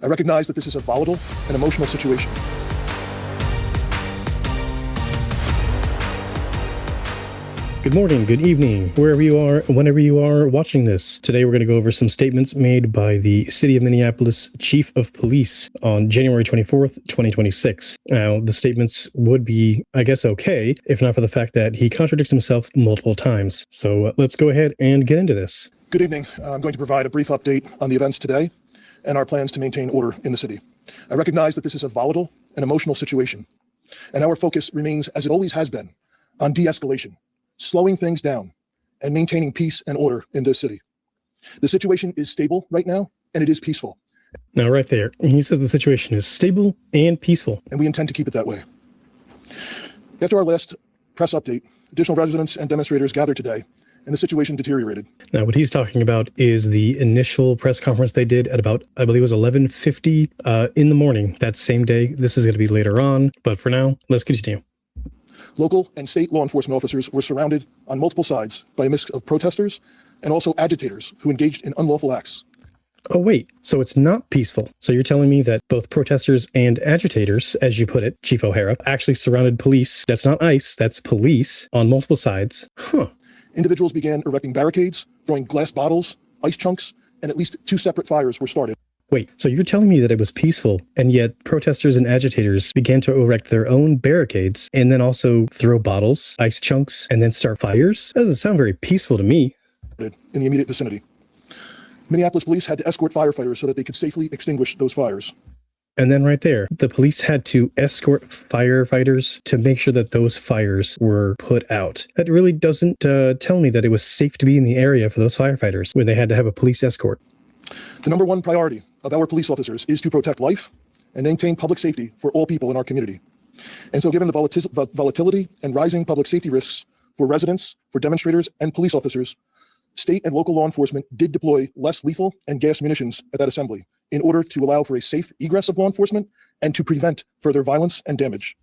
I recognize that this is a volatile and emotional situation. Good morning, good evening, wherever you are, whenever you are watching this. Today we're going to go over some statements made by the City of Minneapolis Chief of Police on January 24th, 2026. Now, the statements would be, I guess, okay, if not for the fact that he contradicts himself multiple times. So let's go ahead and get into this. Good evening. I'm going to provide a brief update on the events today and our plans to maintain order in the city. I recognize that this is a volatile and emotional situation, and our focus remains, as it always has been, on de-escalation, slowing things down, and maintaining peace and order in this city. The situation is stable right now, and it is peaceful. Now, right there, he says the situation is stable and peaceful. And we intend to keep it that way. After our last press update, additional residents and demonstrators gathered today, and the situation deteriorated. Now, what he's talking about is the initial press conference they did at about, I believe it was 11:50 in the morning that same day. This is going to be later on, but for now, let's continue. Local and state law enforcement officers were surrounded on multiple sides by a mix of protesters and also agitators who engaged in unlawful acts. Oh, wait, so it's not peaceful. So you're telling me that both protesters and agitators, as you put it, Chief O'Hara, actually surrounded police. That's not ICE, that's police on multiple sides. Huh. Individuals began erecting barricades, throwing glass bottles, ice chunks, and at least 2 separate fires were started. Wait, so you're telling me that it was peaceful, and yet protesters and agitators began to erect their own barricades and then also throw bottles, ice chunks, and then start fires? That doesn't sound very peaceful to me. In the immediate vicinity. Minneapolis police had to escort firefighters so that they could safely extinguish those fires. And then right there, the police had to escort firefighters to make sure that those fires were put out. That really doesn't tell me that it was safe to be in the area for those firefighters when they had to have a police escort. The number one priority of our police officers is to protect life and maintain public safety for all people in our community. And so given the volatility and rising public safety risks for residents, for demonstrators, and police officers, state and local law enforcement did deploy less lethal and gas munitions at that assembly in order to allow for a safe egress of law enforcement and to prevent further violence and damage.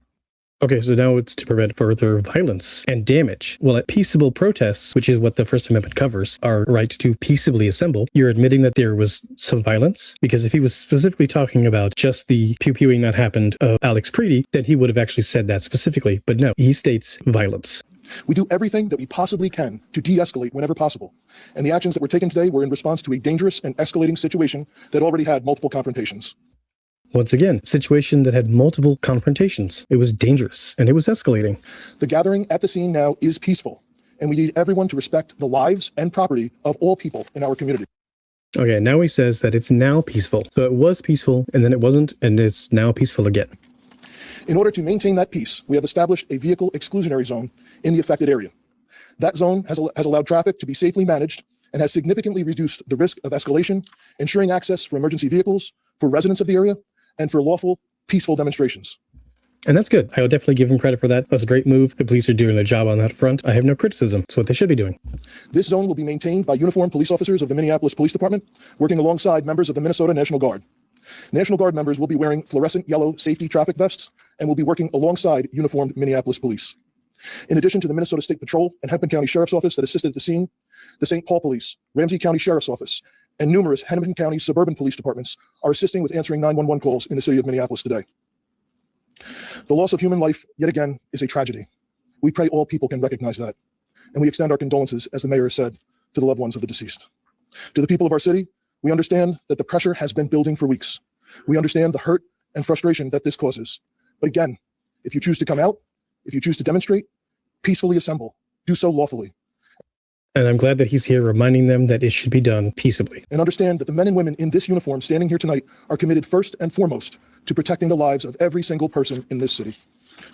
Okay, so now it's to prevent further violence and damage. Well, at peaceable protests, which is what the First Amendment covers, our right to peaceably assemble, you're admitting that there was some violence? Because if he was specifically talking about just the pew-pewing that happened of Alex Preedy, then he would have actually said that specifically. But no, he states violence. We do everything that we possibly can to de-escalate whenever possible. And the actions that were taken today were in response to a dangerous and escalating situation that already had multiple confrontations. Once again, situation that had multiple confrontations. It was dangerous and it was escalating. The gathering at the scene now is peaceful, and we need everyone to respect the lives and property of all people in our community. Okay, now he says that it's now peaceful. So it was peaceful and then it wasn't, and it's now peaceful again. In order to maintain that peace, we have established a vehicle exclusionary zone in the affected area. That zone has allowed traffic to be safely managed and has significantly reduced the risk of escalation, ensuring access for emergency vehicles, for residents of the area, and for lawful, peaceful demonstrations. And that's good. I will definitely give him credit for that. That's a great move. The police are doing their job on that front. I have no criticism. It's what they should be doing. This zone will be maintained by uniformed police officers of the Minneapolis Police Department, working alongside members of the Minnesota National Guard. National Guard members will be wearing fluorescent yellow safety traffic vests and will be working alongside uniformed Minneapolis police. In addition to the Minnesota State Patrol and Hennepin County Sheriff's Office that assisted at the scene, the St. Paul Police, Ramsey County Sheriff's Office, and numerous Hennepin County suburban police departments are assisting with answering 911 calls in the city of Minneapolis today. The loss of human life, yet again, is a tragedy. We pray all people can recognize that, and we extend our condolences, as the mayor has said, to the loved ones of the deceased. To the people of our city, we understand that the pressure has been building for weeks. We understand the hurt and frustration that this causes. But again, if you choose to come out, if you choose to demonstrate, peacefully assemble, do so lawfully. And I'm glad that he's here reminding them that it should be done peaceably. And understand that the men and women in this uniform standing here tonight are committed first and foremost to protecting the lives of every single person in this city.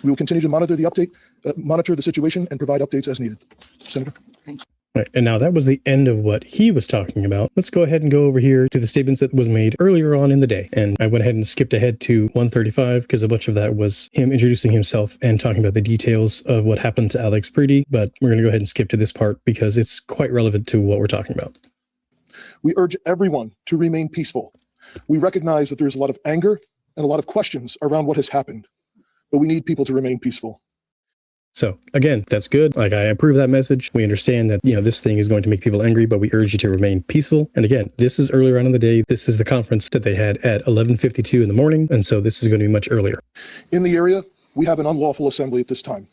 We will continue to monitor the situation and provide updates as needed. Senator. Thank you. Right, and now that was the end of what he was talking about. Let's go ahead and go over here to the statements that was made earlier on in the day. And I went ahead and skipped ahead to 135 because a bunch of that was him introducing himself and talking about the details of what happened to Alex Preedy. But we're going to go ahead and skip to this part because it's quite relevant to what we're talking about. We urge everyone to remain peaceful. We recognize that there is a lot of anger and a lot of questions around what has happened, but we need people to remain peaceful. So again, that's good. Like, I approve that message. We understand that, this thing is going to make people angry, but we urge you to remain peaceful. And again, this is earlier on in the day. This is the conference that they had at 11:52 in the morning. And so this is going to be much earlier. In the area, we have an unlawful assembly at this time.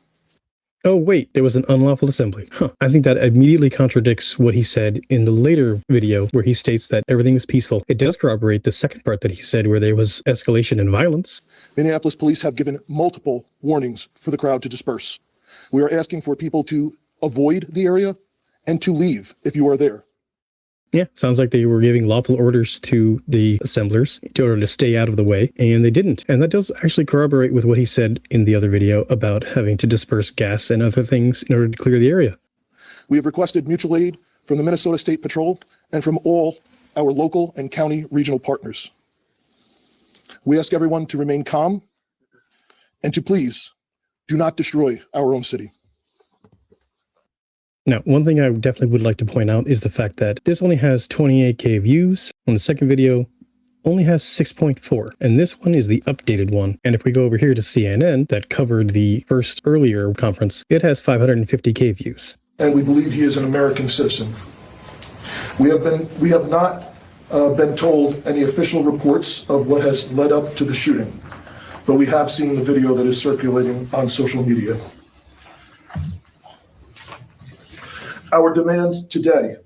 Oh, wait, there was an unlawful assembly. I think that immediately contradicts what he said in the later video where he states that everything was peaceful. It does corroborate the second part that he said where there was escalation and violence. Minneapolis police have given multiple warnings for the crowd to disperse. We are asking for people to avoid the area and to leave if you are there. Yeah, sounds like they were giving lawful orders to the assemblers in order to stay out of the way, and they didn't. And that does actually corroborate with what he said in the other video about having to disperse gas and other things in order to clear the area. We have requested mutual aid from the Minnesota State Patrol and from all our local and county regional partners. We ask everyone to remain calm and to please do not destroy our own city. Now, one thing I definitely would like to point out is the fact that this only has 28K views, and the second video only has 6.4, and this one is the updated one. And if we go over here to CNN that covered the first earlier conference, it has 550K views. And we believe he is an American citizen. We have not been told any official reports of what has led up to the shooting, but we have seen the video that is circulating on social media. Our demand today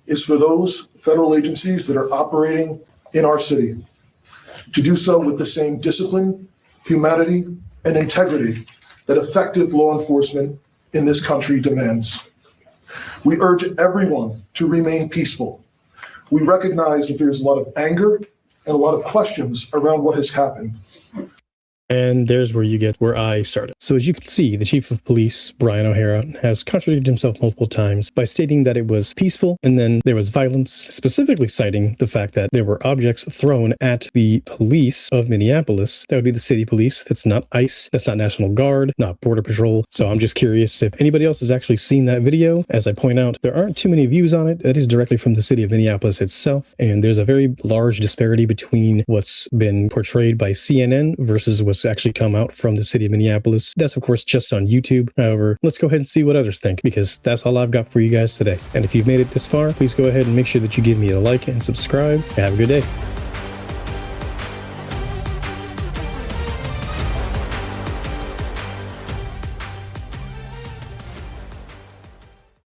is for those federal agencies that are operating in our city to do so with the same discipline, humanity, and integrity that effective law enforcement in this country demands. We urge everyone to remain peaceful. We recognize that there's a lot of anger and a lot of questions around what has happened. And there's where you get where I started. So as you can see, the chief of police, Brian O'Hara, has contradicted himself multiple times by stating that it was peaceful and then there was violence, specifically citing the fact that there were objects thrown at the police of Minneapolis. That would be the city police. That's not ICE. That's not National Guard, not Border Patrol. So I'm just curious if anybody else has actually seen that video. As I point out, there aren't too many views on it. That is directly from the city of Minneapolis itself. And there's a very large disparity between what's been portrayed by CNN versus what's actually come out from the city of Minneapolis. That's of course just on YouTube. However, let's go ahead and see what others think, because that's all I've got for you guys today. And if you've made it this far, please go ahead and make sure that you give me a like and subscribe. Have a good day.